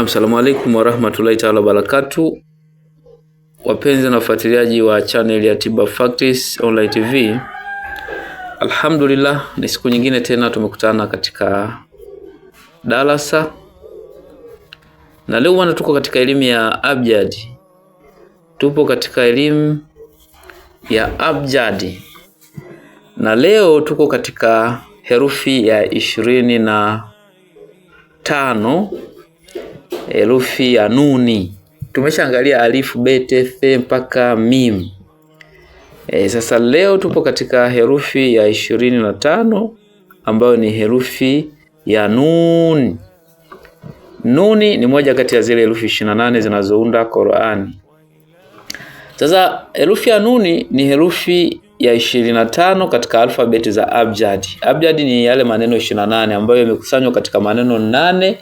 Naam, salamu alaikum warahmatullahi ta'ala barakatuh. Wapenzi na wafuatiliaji wa channel ya Tiba Facts Online TV. Alhamdulillah, ni siku nyingine tena tumekutana katika darasa. Na leo bwana, tuko katika elimu ya abjad. Tupo katika elimu ya abjad. Na leo tuko katika herufi ya 25, herufi ya nuni. Tumeshaangalia alifu, bete, the mpaka mim. Sasa leo tupo katika herufi ya 25 ambayo ni herufi ya nun. Nuni ni moja kati ya zile herufi 28 zinazounda Qur'ani. Sasa herufi ya nuni ni herufi ya 25 katika alfabeti za abjad. Abjad ni yale maneno 28 ambayo yamekusanywa katika maneno 8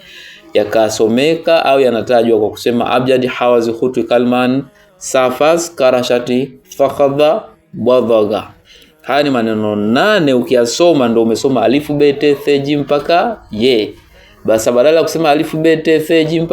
yakasomeka au yanatajwa kwa kusema abjad hawazi hutu kalman safas karashati fakhadha wadhaga. Haya ni maneno 8, ukiyasoma ndio umesoma alifu, bete, the, jim mpaka ye. Basi badala ya kusema alifu, bete, the, jim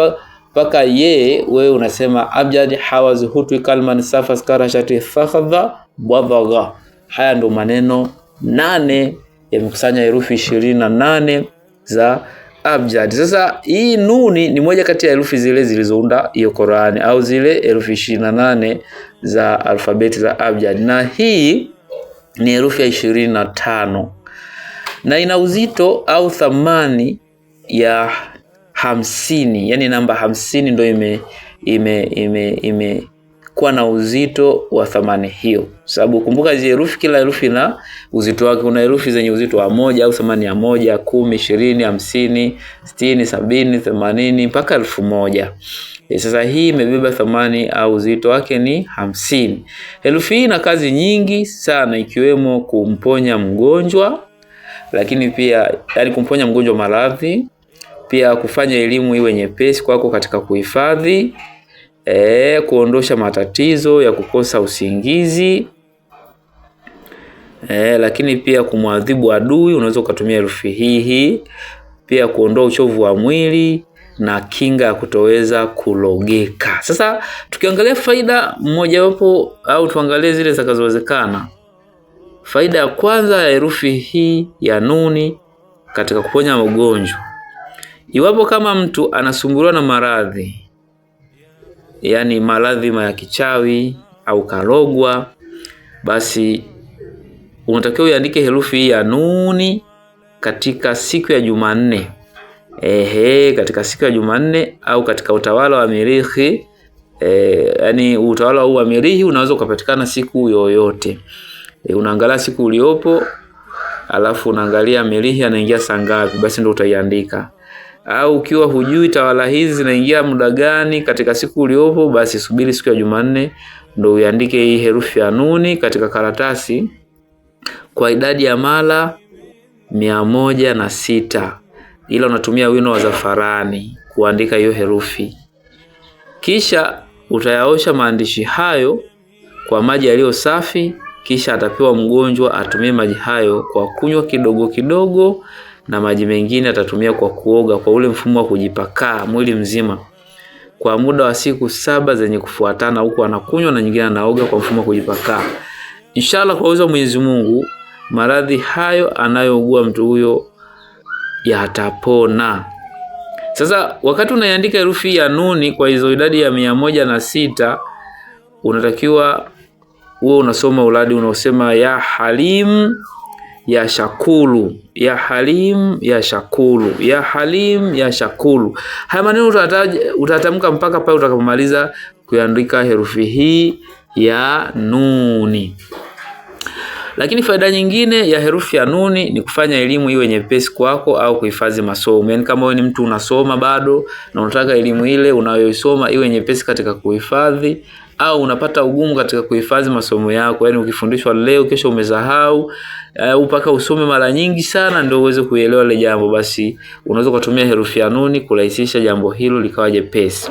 mpaka ye, wewe unasema abjad hawazi hutu kalman safas karashati fakhadha wadhaga. Haya ndio maneno 8 yamekusanya herufi 28 za abjad. Sasa hii nuni ni moja kati ya herufi zile zilizounda hiyo Qur'ani au zile herufi 28 za alfabeti za abjad, na hii ni herufi ya 25 na ina uzito au thamani ya 50. Yani namba 50 ndio kuwa na uzito wa thamani hiyo. Sababu kumbuka hizo herufi, kila herufi na uzito wake. Kuna herufi zenye uzito wa 1 au thamani ya 1, 10, 20, 50, 60, 70, 80 mpaka 1000. Sasa hii imebeba thamani au uzito wake ni 50. Herufi hii ina kazi nyingi sana, ikiwemo kumponya mgonjwa, lakini pia kumponya mgonjwa maradhi, pia kufanya elimu iwe nyepesi kwako katika kuhifadhi, kuondosha matatizo ya kukosa usingizi, lakini pia kumwadhibu adui, unaweza kutumia herufi hii. Pia kuondoa uchovu wa mwili na kinga ya kutoweza kulogeka. Sasa tukiangalia faida mmoja wapo au tuangalie zile zitakazowezekana. Faida ya kwanza ya herufi hii ya nuni katika kuponya magonjwa. Iwapo kama mtu anasumbuliwa na maradhi, yani maradhi ya kichawi au kalogwa, basi unatakiwa uandike herufi hii ya nuni katika siku ya Jumanne. Katika siku ya Jumanne au katika utawala wa Mirihi. Yani utawala huu wa Mirihi unaweza kupatikana siku yoyote. Unaangalia siku uliopo, alafu unaangalia Mirihi anaingia saa ngapi, basi ndio utaiandika. Au ukiwa hujui tawala hizi zinaingia muda gani katika siku uliopo, basi subiri siku ya Jumanne ndio uandike hii herufi ya nuni katika karatasi kwa idadi ya mara 106. Ila unatumia wino wa zafarani kuandika hiyo herufi. Kisha utayaosha maandishi hayo kwa maji yaliyo safi, kisha atapewa mgonjwa atumie maji hayo kwa kunywa kidogo kidogo, na maji mengine atatumia kwa kuoga kwa ule mfumo wa kujipaka mwili mzima kwa muda wa siku 7 zenye kufuatana, huko anakunywa na nyingine anaoga kwa mfumo wa kujipaka. Inshallah, kwa uwezo wa Mwenyezi Mungu, maradhi hayo anayougua mtu huyo yatapona. Sasa wakati unaandika herufi ya nuni kwa hizo idadi ya 106, unatakiwa uwe unasoma uradi unaosema ya halim ya shakulu, ya halim ya shakulu, ya halim ya shakulu. Haya maneno utatamka mpaka pale utakapomaliza kuandika herufi hii ya nuni. Lakini faida nyingine ya herufi ya nuni ni kufanya elimu iwe nyepesi kwako au kuhifadhi masomo. Yani kama wewe ni mtu unasoma bado na unataka elimu ile unayoisoma iwe nyepesi katika kuhifadhi, au unapata ugumu katika kuhifadhi masomo yako, yani ukifundishwa leo kesho umesahau, mpaka usome mara nyingi sana ndio uweze kuelewa ile jambo, basi unaweza kutumia herufi ya nuni kurahisisha jambo hilo likawa jepesi.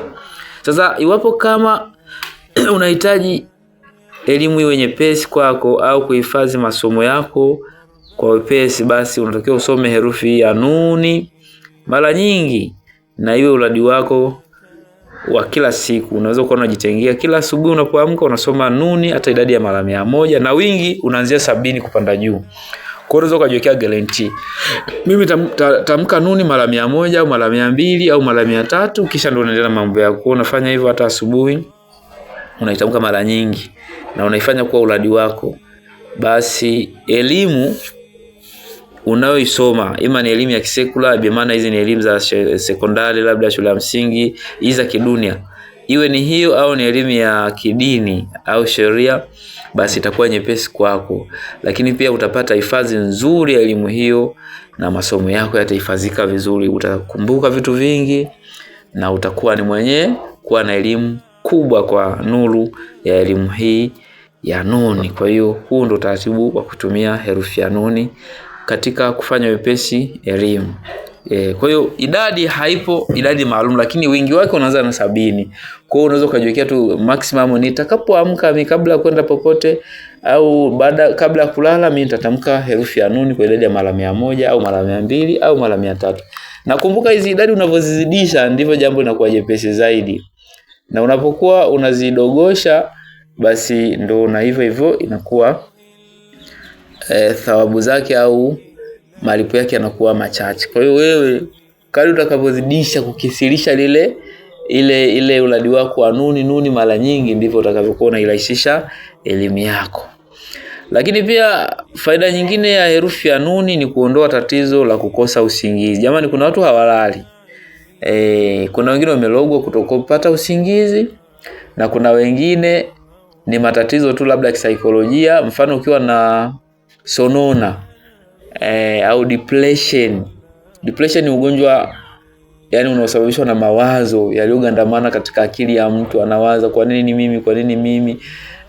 Sasa iwapo kama unahitaji elimu iwe nyepesi kwako au kuhifadhi masomo yako kwa wepesi, basi unatakiwa usome herufi ya nuni mara nyingi, na iwe uradi wako wa kila siku. Unaweza kuwa unajitengea kila asubuhi unapoamka unasoma nuni hata idadi ya mara 100, na wingi unaanzia 70 kupanda juu. Kwa hiyo unaweza kujiwekea guarantee. Mimi tamka nuni mara 100 au mara 200 au mara 300, kisha ndio unaendelea na mambo yako. Unafanya hivyo hata asubuhi. Unaitamka mara nyingi na unaifanya kuwa uradi wako. Basi elimu unayoisoma, ima ni elimu ya kisekula, bi maana hizi ni elimu za sekondari, labda shule ya msingi, hizi za kidunia, iwe ni hiyo au ni elimu ya kidini au sheria, basi itakuwa nyepesi kwako. Lakini pia utapata hifadhi nzuri ya elimu hiyo na masomo yako yatahifadhika vizuri. Utakumbuka vitu vingi na utakuwa ni mwenye kuwa na elimu kubwa kwa nuru ya elimu hii ya nuni. Kwa hiyo huu ndo taratibu wa kutumia herufi ya nuni katika kufanya wepesi elimu. Kwa hiyo idadi haipo idadi maalum, lakini wingi wake unaanza na 70. Kwa hiyo unaweza kujiwekea tu maximum, nitakapoamka mimi kabla ya kwenda popote au kabla ya kulala mimi nitatamka herufi ya nuni kwa idadi ya mara 100 au mara 200 au mara 300. Na kumbuka hizi idadi unavyozizidisha ndivyo jambo linakuwa jepesi zaidi. Na unapokuwa unazidogosha basi ndo na hivyo inakuwa thawabu zake au malipo yake yanakuwa machache. Kwa hiyo wewe kadri utakapozidisha kukisirisha ile uradi wako wa nuni mara nyingi, ndivyo utakavyokuwa unairahisisha elimu yako. Lakini pia faida nyingine ya herufi ya nuni ni kuondoa tatizo la kukosa usingizi. Jamani, kuna watu hawalali. Kuna wengine wamelogwa kutokupata usingizi, na kuna wengine ni matatizo tu labda kisaikolojia. Mfano ukiwa na sonona au depression. Depression ni ugonjwa yani unaosababishwa na mawazo yaliyogandamana katika akili ya mtu. Anawaza kwa nini mimi,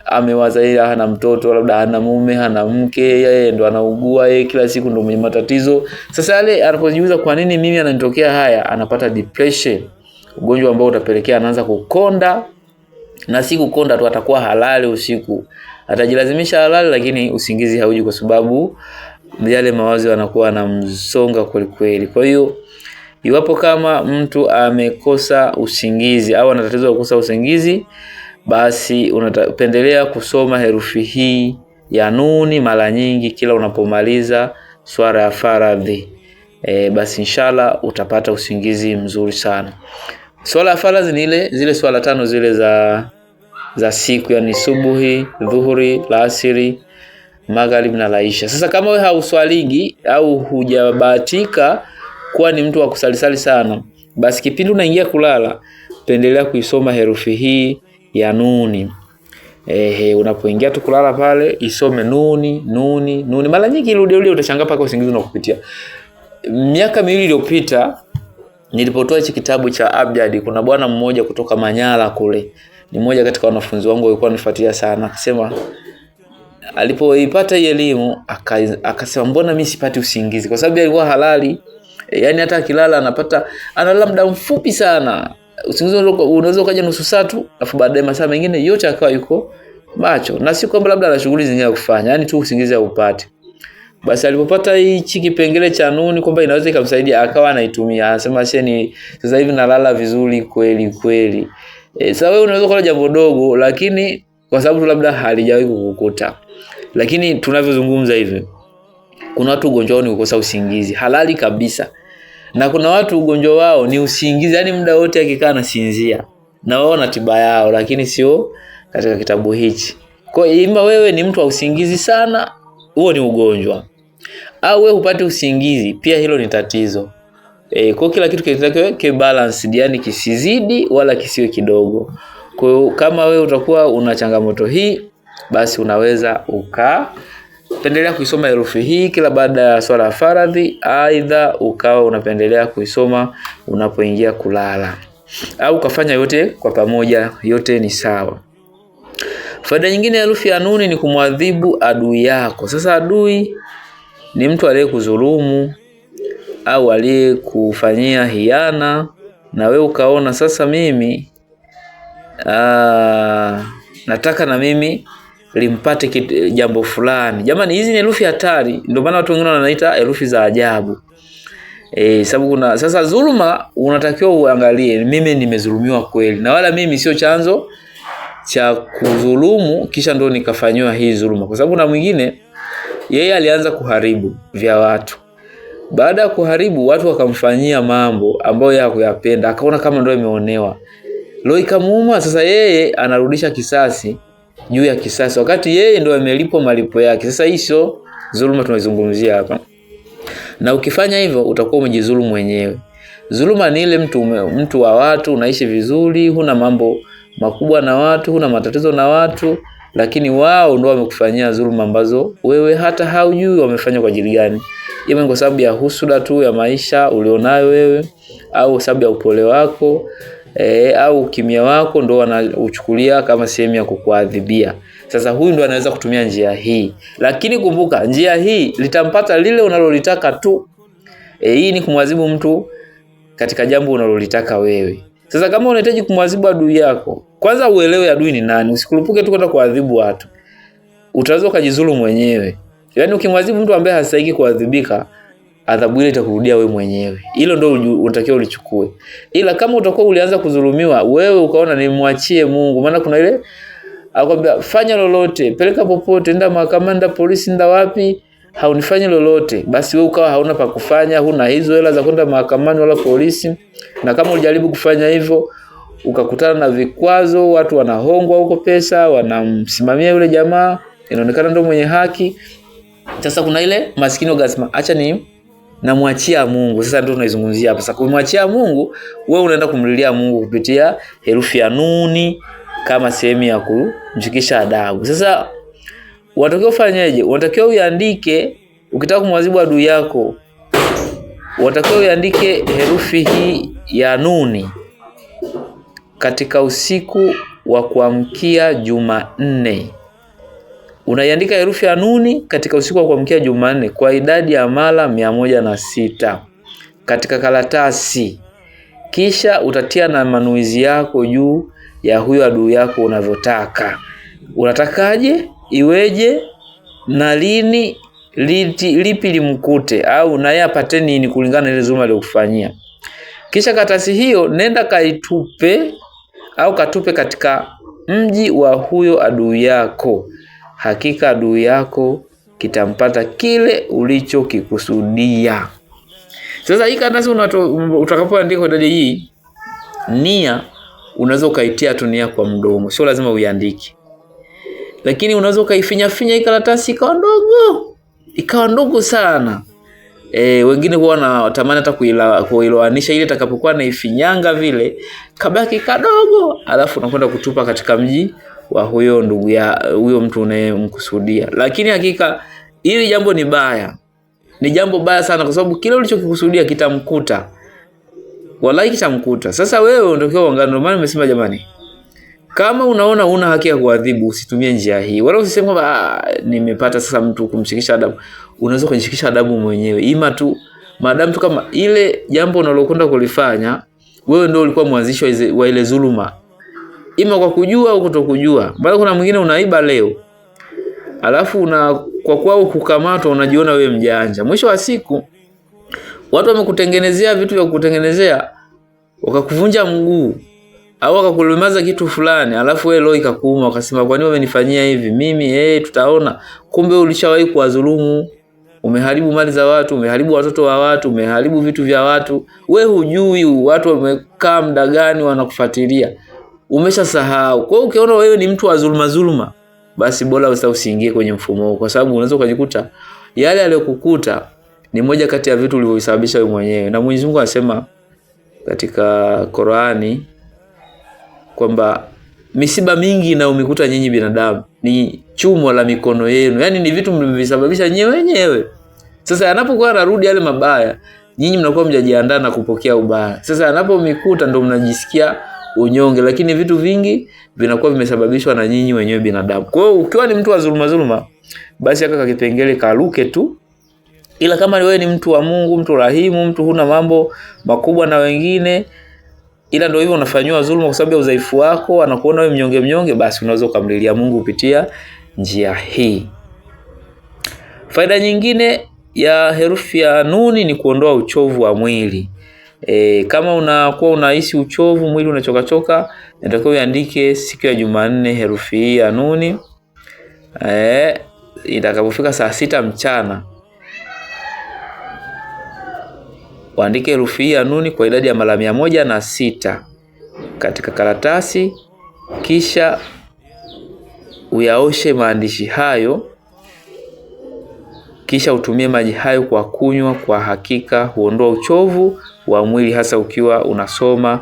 amewaza yeye hana mtoto, labda hana mume, hana mke, yeye ndo anaugua, yeye kila siku ndo mwenye matatizo. Sasa yale anapojiuliza kwa nini mimi ananitokea haya, anapata depression, ugonjwa ambao utapelekea anaanza kukonda, na si kukonda tu, atakuwa halali usiku. Atajilazimisha halali, lakini usingizi hauji kwa sababu yale mawazo yanakuwa yanamsonga kweli. Kwa hiyo iwapo kama mtu amekosa usingizi au ana tatizo la kukosa usingizi, basi unapendelea kusoma herufi hii ya nuni mara nyingi kila unapomaliza swala ya faradhi. Basi inshallah utapata usingizi mzuri sana. Swala ya faradhi ni zile swala 5 zile za siku, yani subuhi, dhuhuri, asiri, magharibi na isha. Sasa kama wewe hauswaligi au hujabahatika kuwa ni mtu wa kusalisali sana, basi kipindi unaingia kulala pendelea kuisoma herufi hii ya nuni. Unapoingia tu kulala pale isome nuni mara nyingi, irudi utashangaa paka usingizi unakupitia. Miaka 2 iliyopita nilipotoa hichi kitabu cha Abjad, kuna bwana mmoja kutoka Manyara kule, ni mmoja katika wanafunzi wangu walikuwa wanifuatia sana, akasema alipoipata hii elimu akasema mbona mimi sipati usingizi, kwa sababu alikuwa halali. Yani hata akilala analala muda mfupi sana. Usingizi unaweza ukaja nusu saa tu, afu baadaye masaa mengine yote akawa yuko macho, na si kwamba labda ana shughuli zingine za kufanya, yani tu usingizi haupati. Basi alipopata hichi kipengele cha nuni kwamba inaweza ikamsaidia, akawa anaitumia. Anasema sasa hivi nalala vizuri kweli. Sasa wewe unaweza kulala jambo dogo, lakini kwa sababu labda halijawahi kukukuta. Lakini tunavyozungumza hivi, kuna watu ugonjwa wao ni kukosa usingizi halali kabisa, na kuna watu ugonjwa wao ni usingizi, yani muda wote akikaa na sinzia, na wao na tiba yao, lakini sio katika kitabu hichi. Kwa hiyo wewe ni mtu wa usingizi sana, huo ni ugonjwa, au wewe upate usingizi pia, hilo ni tatizo. Kwa kila kitu kinatakiwa ke balance, yani kisizidi wala kisiwe kidogo. Kwa hiyo kama wewe utakuwa una changamoto hii, basi unaweza pendelea kuisoma herufi hii kila baada ya swala ya faradhi, aidha ukawa unapendelea kuisoma unapoingia kulala, au ukafanya yote kwa pamoja, yote ni sawa. Faida nyingine ya herufi ya nuni ni kumwadhibu adui yako. Sasa adui ni mtu aliyekudhulumu au aliyekufanyia hiana, na wewe ukaona sasa mimi nataka na mimi limpate jambo fulani. Jamani, hizi ni herufi hatari, ndio maana watu wengine wanaita herufi za ajabu. Sababu kuna sasa dhuluma unatakiwa uangalie, mimi nimezulumiwa kweli na wala mimi sio chanzo cha kudhulumu kisha ndo nikafanywa hii dhuluma. Kwa sababu na mwingine yeye alianza kuharibu vya watu. Baada ya kuharibu watu wakamfanyia mambo ambayo yeye hakuyapenda, akaona kama ndio imeonewa. Leo ikamuuma, sasa yeye anarudisha kisasi juu ya kisasi wakati yeye ndio amelipo malipo yake. Sasa hiyo dhuluma tunaizungumzia hapa. Na ukifanya hivyo utakuwa umejidhulumu mwenyewe. Dhuluma ni ile mtu wa watu, unaishi vizuri, huna mambo makubwa na watu, huna matatizo na watu, lakini wao ndio wamekufanyia dhuluma ambazo wewe hata haujui wamefanya kwa ajili gani. Iwe kwa sababu ya husuda tu ya maisha ulionayo wewe, au sababu ya upole wako, au kimya wako ndio wanauchukulia kama sehemu ya kukuadhibia. Sasa huyu ndo anaweza kutumia njia hii. Lakini kumbuka, njia hii litampata lile unalolitaka tu. Hii ni kumwadhibu mtu katika jambo unalolitaka wewe. Sasa kama unahitaji kumwadhibu adui yako, kwanza uelewe adui ni nani. Usikurupuke tu kwenda kuadhibu watu. Utaweza kujidhulumu mwenyewe. Yaani ukimwadhibu mtu ambaye hastahili kuadhibika, adhabu ile itakurudia wewe mwenyewe. Hilo ndio unatakiwa ulichukue. Ila kama utakuwa ulianza kudhulumiwa, wewe ukaona nimwachie Mungu, maana kuna ile akwambia fanya lolote, peleka popote, nenda mahakamani, nenda polisi, nenda wapi, haunifanye lolote. Basi wewe ukawa hauna pa kufanya, huna hizo hela za kwenda mahakamani wala polisi. Na kama ulijaribu kufanya hivyo, ukakutana na vikwazo, watu wanahongwa huko pesa, wanamsimamia yule jamaa, inaonekana ndio mwenye haki. Sasa kuna ile maskini ugasema acha ni namwachia Mungu. Sasa ndio tunaizungumzia hapa. Sasa kumwachia Mungu, wewe unaenda kumlilia Mungu kupitia herufi ya nuni kama sehemu ya kumshikisha adabu. Sasa unatakiwa ufanyeje? Unatakiwa uandike, ukitaka kumwadhibu adui yako, unatakiwa uandike herufi hii ya nuni katika usiku wa kuamkia Jumanne. Unaiandika herufi ya nuni katika usiku wa kuamkia Jumanne kwa idadi ya mara 106 katika karatasi. Kisha utatia na manuizi yako juu ya huyo adui yako unavyotaka. Unatakaje? Iweje? Na lini? Lipi limkute? Au na yeye apate nini kulingana na ile dhuluma aliyokufanyia. Kisha karatasi hiyo nenda kaitupe au katupe katika mji wa huyo adui yako. Hakika adui yako kitampata kile ulichokikusudia. Sasa hii karatasi utakapoandika idadi hii, nia unaweza ukaitia tu nia kwa mdomo, sio lazima uiandike. Lakini unaweza ukaifinya hii karatasi ikawa ndogo sana. Wengine huwa wanatamani hata kuiloanisha ile itakapokuwa naifinyanga vile kabaki kadogo, alafu unakwenda kutupa katika mji wa huyo ndugu ya huyo mtu unayemkusudia. Lakini hakika hili jambo ni baya. Ni jambo baya sana kwa sababu kile ulichokikusudia kitamkuta. Wallahi kitamkuta. Sasa wewe unatakiwa uangalie. Ndio maana nimesema jamani, kama unaona una haki ya kuadhibu, usitumie njia hii. Wala usiseme kwamba nimepata sasa mtu kumshikisha adabu. Unaweza kujishikisha adabu mwenyewe. Ima tu madam tu kama ile jambo unalokwenda kulifanya, wewe ndio ulikuwa mwanzisho wa ile dhuluma. Ima kwa kujua au kutokujua. Bado kuna mwingine unaiba leo, alafu kwa kuwa kukamatwa unajiona wewe mjanja. Mwisho wa siku watu wamekutengenezea vitu vya kukutengenezea, wakakuvunja mguu au wakakulimaza kitu fulani, alafu wewe leo ikakuuma, wakasema kwa nini wamenifanyia hivi mimi? Tutaona. Kumbe ulishawahi kuwadhulumu, umeharibu mali za watu, umeharibu watoto wa watu, umeharibu vitu vya watu. Wewe hujui watu wamekaa muda gani wanakufuatilia. Umeshasahau. Kwa hiyo ukiona wewe ni mtu wa dhuluma, basi bora usiingie kwenye mfumo huo, kwa sababu unaweza kujikuta yale aliyokukuta ni moja kati ya vitu ulivyosababisha wewe mwenyewe. Na Mwenyezi Mungu anasema katika Qur'ani kwamba misiba mingi na umekuta nyinyi binadamu ni chumo la mikono yenu. Yaani ni vitu mlivyosababisha nyewe wenyewe. Sasa yanapokuwa narudi yale mabaya, nyinyi mnakuwa mjajiandaa na kupokea ubaya. Sasa yanapomikuta ndio mnajisikia unyonge, lakini vitu vingi vinakuwa vimesababishwa na nyinyi wenyewe binadamu. Kwa hiyo ukiwa ni mtu wa dhuluma, basi aka kipengele karuke tu. Ila kama wewe ni mtu wa Mungu, mtu rahimu, mtu huna mambo makubwa na wengine, ila ndio hivyo unafanywa dhuluma kwa sababu ya udhaifu wako, anakuona wewe mnyonge, basi unaweza kumlilia Mungu kupitia njia hii. Faida nyingine ya herufi ya nuni ni kuondoa uchovu wa mwili. Kama unakuwa unahisi uchovu, mwili unachoka choka, natakiwa uandike siku ya Jumanne herufi hii ya nuni. Itakapofika saa 6 mchana uandike herufi hii ya nuni kwa idadi ya mara 106 katika karatasi, kisha uyaoshe maandishi hayo, kisha utumie maji hayo kwa kunywa. Kwa hakika huondoa uchovu wa mwili, hasa ukiwa unasoma,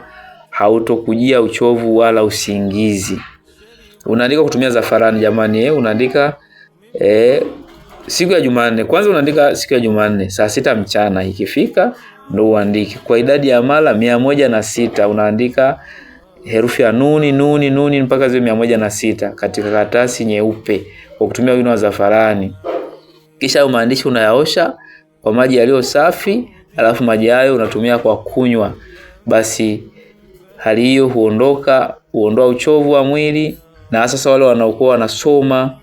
hautokujia uchovu wala usingizi. Unaandika kutumia zafarani jamani, unaandika siku ya Jumanne. Kwanza unaandika siku ya Jumanne saa 6 mchana, ikifika ndio uandike kwa idadi ya mara 106. Unaandika herufi ya nuni mpaka ziwe 106 katika karatasi nyeupe kwa kutumia wino wa zafarani. Kisha maandishi unayaosha kwa maji yaliyo safi, alafu maji hayo unatumia kwa kunywa. Basi hali hiyo huondoa uchovu wa mwili. Na sasa wale wanaokuwa wanasoma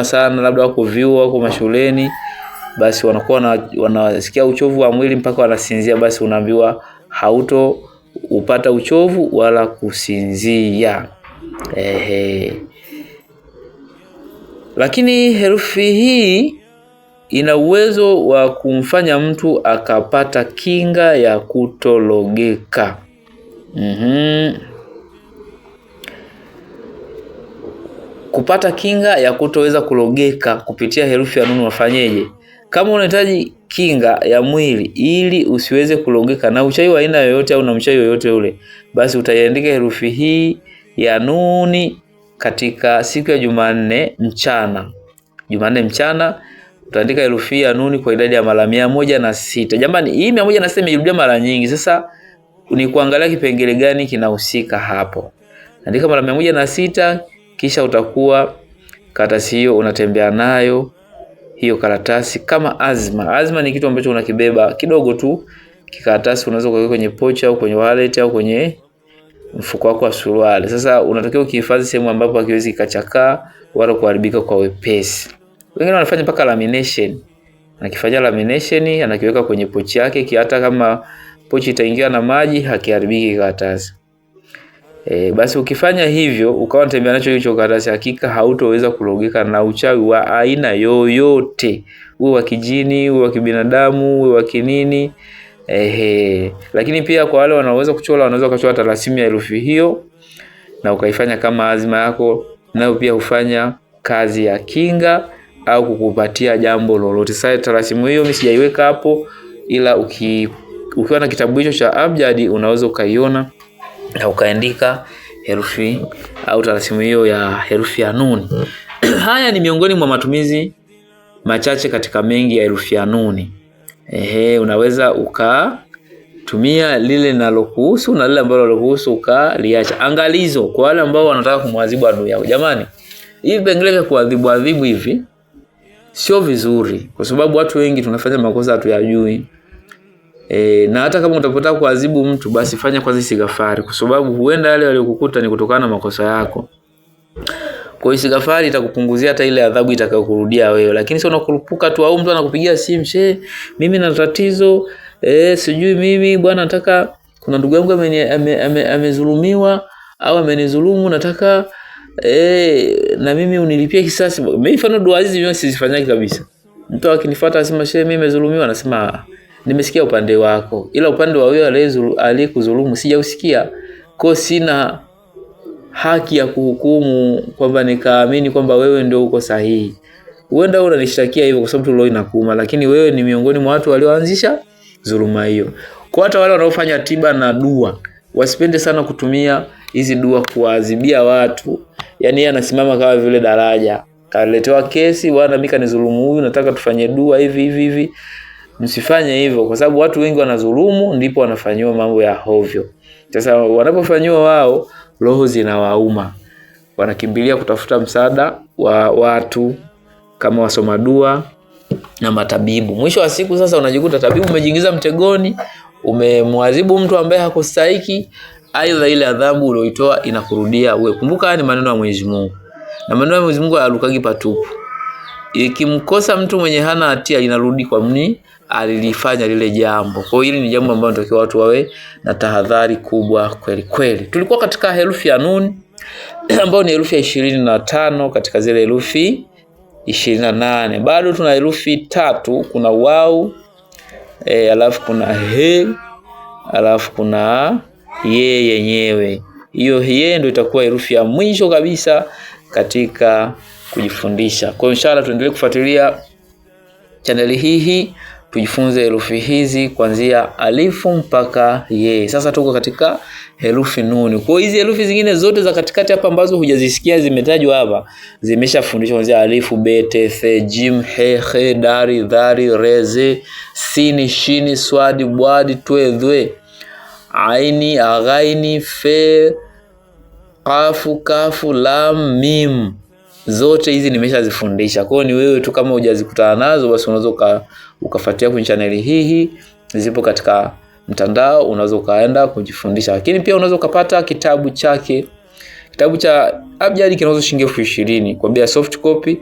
sana, labda wako vyuo, wako mashuleni, basi wanakuwa wanasikia uchovu wa mwili mpaka wanasinzia, basi unaambiwa hauto upata uchovu wala kusinzia. Lakini herufi hii ina uwezo wa kumfanya mtu akapata kinga ya kutologeka. Kupata kinga ya kutoweza kulogeka kupitia herufi ya nuni wafanyeje? Kama unahitaji kinga ya mwili ili usiweze kulogeka na uchawi wa aina yoyote au na mchawi yoyote ule, basi utaiandika herufi hii ya nuni katika siku ya Jumanne mchana. Jumanne mchana utaandika herufi ya nuni kwa idadi ya mara 106. Jamani, hii 106 imerudia mara nyingi. Sasa ni kuangalia kipengele gani kinahusika hapo. Andika mara 106, kisha utakuwa karatasi hiyo unatembea nayo hiyo karatasi kama azma. Azma ni kitu ambacho unakibeba kidogo tu. Kikaratasi unaweza kuweka kwenye pocha au kwenye wallet au kwenye mfuko wako wa suruali. Sasa unatakiwa ukihifadhi sehemu ambapo hakiwezi kachakaa wala kuharibika kwa wepesi. Wengine wanafanya mpaka lamination. Anakifanya lamination, anakiweka kwenye pochi yake, hata kama pochi itaingia na maji hakiharibiki karatasi. Basi ukifanya hivyo ukawa unatembea nacho hicho karatasi, hakika hautoweza kulogeka na uchawi wa aina yoyote, uwe wa kijini, uwe wa kibinadamu, uwe wa kinini. Lakini pia kwa wale wanaoweza kuchora, wanaweza kuchora talasimu ya herufi hiyo na ukaifanya kama azma yako, nayo pia hufanya kazi ya kinga au kukupatia jambo lolote. Sasa talasimu hiyo mimi sijaiweka hapo, ila ukiwa na kitabu hicho cha abjadi unaweza ukaiona na ukaandika herufi au talasimu hiyo ya herufi ya nuni. Haya ni miongoni mwa matumizi machache katika mengi ya herufi ya nuni. Unaweza ukatumia lile linalokuhusu na lile ambalo linalokuhusu ukaliacha. Angalizo kwa wale ambao wanataka kumwadhibu adui yao. Jamani, hivi vipengele vya kuadhibu hivi sio vizuri, kwa sababu watu wengi tunafanya makosa hatuyajui. Na hata kama utapotaka kuadhibu mtu, basi fanya kwanza istighfari, kwa sababu huenda yale waliokukuta ni kutokana na makosa yako. Kwa hiyo istighfari itakupunguzia hata ile adhabu itakayokurudia wewe. Lakini sio unakurupuka tu, au mtu anakupigia simu, mimi na tatizo, sijui mimi bwana, nataka kuna ndugu yangu amezulumiwa au amenizulumu, nataka na mimi unilipie kisasi. Mimi mfano dua hizi mimi sizifanyaki kabisa. Mtu akinifuata asema mimi nimezulumiwa, nasema nimesikia upande wako, ila upande wa wewe aliyekudhulumu sijausikia. Kwa sina haki ya kuhukumu kwamba nikaamini kwamba wewe ndio uko sahihi. Huenda unanishtakia hivyo kwa sababu roho inakuuma, lakini wewe ni miongoni mwa watu walioanzisha dhuluma hiyo. Kwa hata wale wanaofanya tiba na dua, wasipende sana kutumia hizi dua kuadhibia watu. Yaani yeye anasimama kama vile daraja. Kaletewa kesi, bwana mimi kanizulumu huyu, nataka tufanye dua hivi. Msifanye hivyo, kwa sababu watu wengi wanadhulumu ndipo wanafanywa mambo ya hovyo. Sasa wanapofanywa wao, roho zinawauma, wanakimbilia kutafuta msaada wa watu kama wasoma dua na matabibu. Mwisho wa siku sasa unajikuta tabibu umejiingiza mtegoni, umemwadhibu mtu ambaye hakustahiki, aidha ile adhabu uliyoitoa inakurudia wewe. Kumbuka haya ni maneno ya Mwenyezi Mungu, na maneno ya Mwenyezi Mungu hayalukagi patupu. ikimkosa mtu mwenye hana hatia inarudi kwa mni alilifanya lile jambo. Kwa hiyo hili ni jambo ambalo tunatakiwa watu wawe na tahadhari kubwa kweli kweli. Tulikuwa katika herufi ya nun ambayo ni herufi ya 25 katika zile herufi 28. Bado tuna herufi 3, kuna wau, alafu kuna he, alafu kuna ye yenyewe. Hiyo ye ndio itakuwa herufi ya mwisho kabisa katika kujifundisha. Kwa inshallah tuendelee kufuatilia channel hii tujifunze herufi hizi kuanzia alifu mpaka ye. Sasa tuko katika herufi nuni. Kwa hizi herufi zingine zote za katikati hapa ambazo hujazisikia zimetajwa hapa zimeshafundishwa kuanzia alifu, be, te, the, jim, he, he, dari, dhari, reze, sini, shini, swadi, bwadi, twe, dhwe, aini, aghaini, fe, qafu, kafu, lam, mim. Zote hizi nimeshazifundisha. Kwa hiyo ni wewe tu kama hujazikutana nazo basi unaweza ukafuatia kwenye channel hii. Zipo katika mtandao, unaweza kaenda kujifundisha. Lakini pia unaweza kupata kitabu chake. Kitabu cha abjadi kinauzwa shilingi 20,000 kwa bei ya soft copy.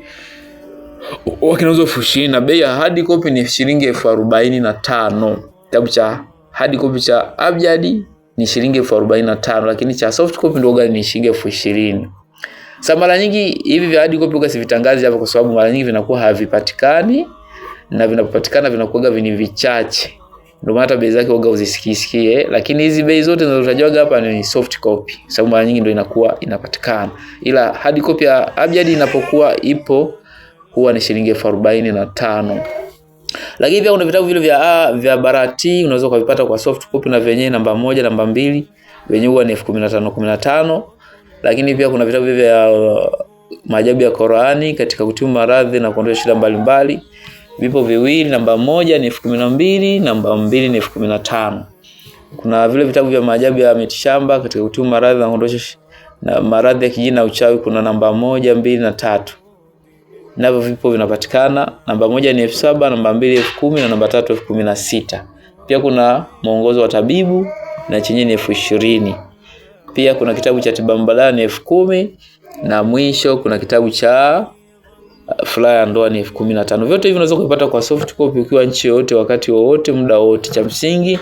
Kinauzwa 20,000 na bei ya hard copy ni shilingi 45,000. Kitabu cha hard copy cha abjadi ni shilingi 45,000, lakini cha soft copy ndio ni shilingi 20,000. Sasa mara nyingi hivi vya hard copy usivitangaze hapa kwa sababu mara nyingi vinakuwa havipatikani, na vinapopatikana vinakuwa vini vichache. Ndio maana bei zake uga uzisikie, lakini hizi bei zote zinazotajwa hapa ni soft copy sababu mara nyingi ndio inakuwa inapatikana. Ila hard copy ya abjadi inapokuwa ipo huwa ni shilingi 45,000. Lakini pia kuna vitabu vile vya barati unaweza kuvipata kwa soft copy na vyenyewe namba 1, namba 2 wenyewe huwa ni 15,000. Lakini pia kuna vitabu vya maajabu ya Qur'ani katika kutibu maradhi na kuondoa shida mbalimbali. Vipo viwili, namba 1 ni 12,000, namba 2 ni 15,000. Kuna vile vitabu vya maajabu ya mitishamba katika kutibu maradhi na kuondoa maradhi ya kijini na uchawi, kuna namba 1, 2 na 3. Navyo vipo vinapatikana. Namba 1 ni 7,000, namba 2 10,000 na namba 3 16,000. Pia kuna mwongozo wa tabibu na chenye ni 20,000. Pia kuna kitabu cha tiba mbadala ni 10,000 na mwisho kuna kitabu cha furaha ya ndoa ni 15,000. Vyote hivi unaweza kupata kwa soft copy ukiwa nchi yote, wakati wowote, muda wote. Cha msingi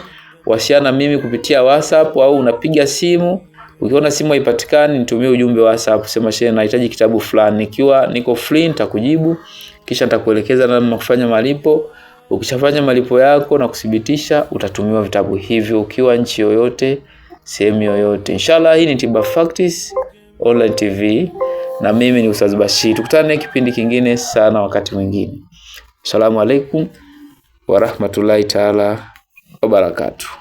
wasiana mimi kupitia WhatsApp au unapiga simu. Ukiona simu haipatikani nitumie ujumbe WhatsApp, sema shehe nahitaji kitabu fulani. Nikiwa niko free nitakujibu, kisha nitakuelekeza namna kufanya malipo. Ukishafanya malipo yako na kudhibitisha utatumiwa vitabu hivyo ukiwa nchi yoyote, sehemu yoyote. Inshallah hii ni Tiba Facts Online TV na mimi ni Ustaz Bashir. Tukutane kipindi kingine sana wakati mwingine. Asalamu alaykum wa rahmatullahi ta'ala wa barakatuh.